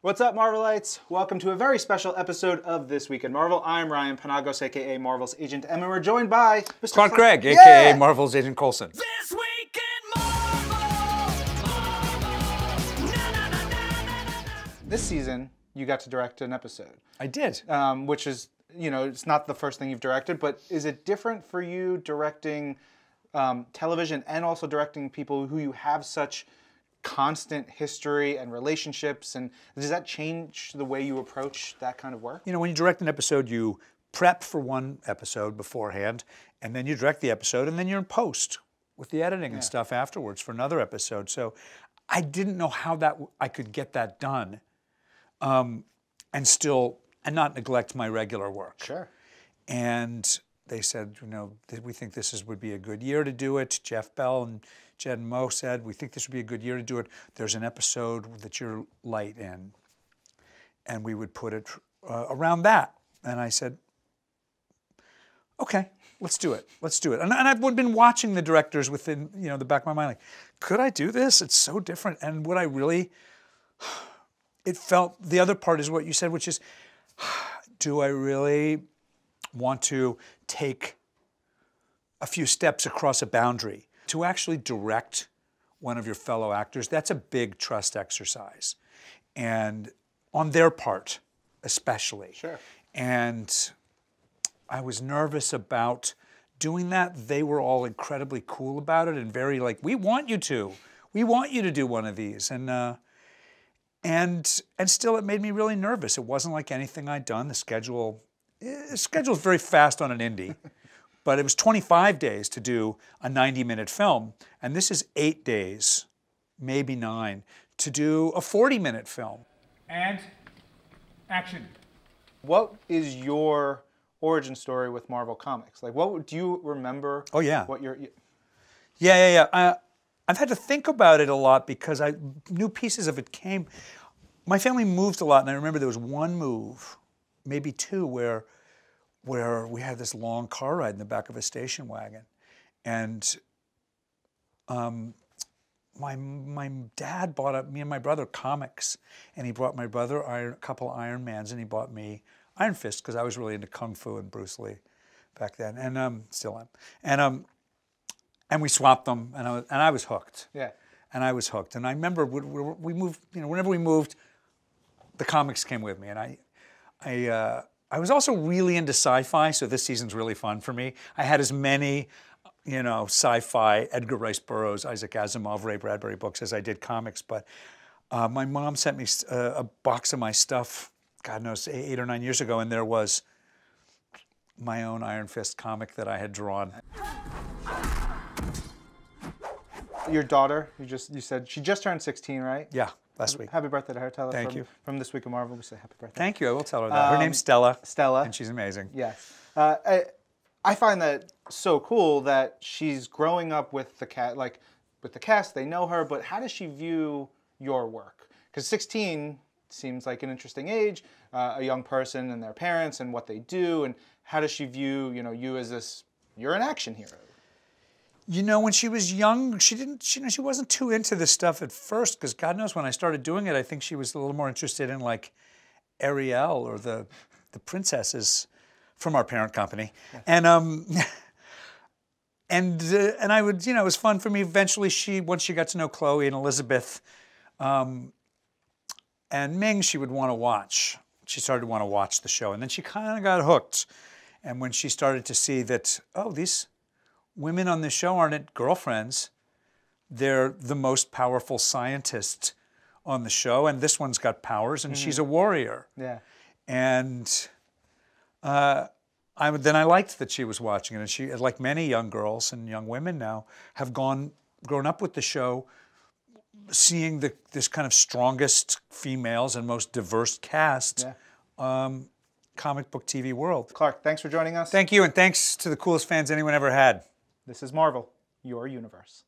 What's up, Marvelites? Welcome to a very special episode of This Week in Marvel. I'm Ryan Panagos, aka Marvel's Agent M, and we're joined by Mr. Clark Gregg, aka Marvel's Agent Coulson. This Week in Marvel! This season, you got to direct an episode. I did. Which is, you know, it's not the first thing you've directed, but is it different for you directing television and also directing people who you have such constant history and relationships, and does that change the way you approach that kind of work? You know, when you direct an episode, you prep for one episode beforehand, and then you direct the episode, and then you're in post with the editing and stuff afterwards for another episode. So I didn't know how I could get that done, and not neglect my regular work. Sure. And they said, you know, we think this would be a good year to do it. Jeff Bell and Jed and Mo said, we think this would be a good year to do it. There's an episode that you're light in. And we would put it around that. And I said, okay, let's do it. Let's do it. And I've been watching the directors within, you know, the back of my mind, like, could I do this? It's so different. And would I really, it felt, the other part is what you said, which is, do I really want to take a few steps across a boundary? To actually direct one of your fellow actors, that's a big trust exercise. And on their part, especially. Sure. And I was nervous about doing that. They were all incredibly cool about it and very like, we want you to. We want you to do one of these. And still it made me really nervous. It wasn't like anything I'd done. The schedule's very fast on an indie. But it was 25 days to do a 90-minute film, and this is 8 days, maybe 9, to do a 40-minute film. And action. What is your origin story with Marvel Comics? Like, do you remember? Oh, yeah. What your Yeah. I've had to think about it a lot because new pieces of it came. My family moved a lot, and I remember there was one move, maybe two, where we had this long car ride in the back of a station wagon. And my dad bought me and my brother comics, and he brought my brother a couple of Iron Mans, and he bought me Iron Fist, because I was really into Kung Fu and Bruce Lee back then, and still am. And we swapped them, and I was hooked. Yeah. And I was hooked. And I remember we moved, you know, whenever we moved, the comics came with me, and I was also really into sci-fi, so this season's really fun for me. I had as many, you know, sci-fi, Edgar Rice Burroughs, Isaac Asimov, Ray Bradbury books as I did comics, but my mom sent me a box of my stuff, God knows, 8 or 9 years ago, and there was my own Iron Fist comic that I had drawn. Your daughter, you said she just turned 16, right? Yeah, last week. Happy birthday to her. Tell her Thank you. From This Week in Marvel, we say happy birthday. Thank you, I will tell her that. Her name's Stella. Stella. And she's amazing. Yes. I find that so cool that she's growing up with the cast, they know her, but how does she view your work? Because 16 seems like an interesting age, a young person and their parents and what they do, and how does she view, you know, you as you're an action hero? You know, when she was young, she wasn't too into this stuff at first, because God knows when I started doing it, I think she was a little more interested in like Ariel or the princesses from our parent company. Yeah. And I would, you know, it was fun for me. Eventually, once she got to know Chloe and Elizabeth and Ming, she would want to watch. She started to want to watch the show, and then she kind of got hooked. And when she started to see that, oh, these women on this show aren't girlfriends, they're the most powerful scientist on the show, and this one's got powers, and she's a warrior. Yeah. And then I liked that she was watching it, and she, like many young girls and young women now, have grown up with the show, seeing this kind of strongest females and most diverse cast comic book TV world. Clark, thanks for joining us. Thank you, and thanks to the coolest fans anyone ever had. This is Marvel, your universe.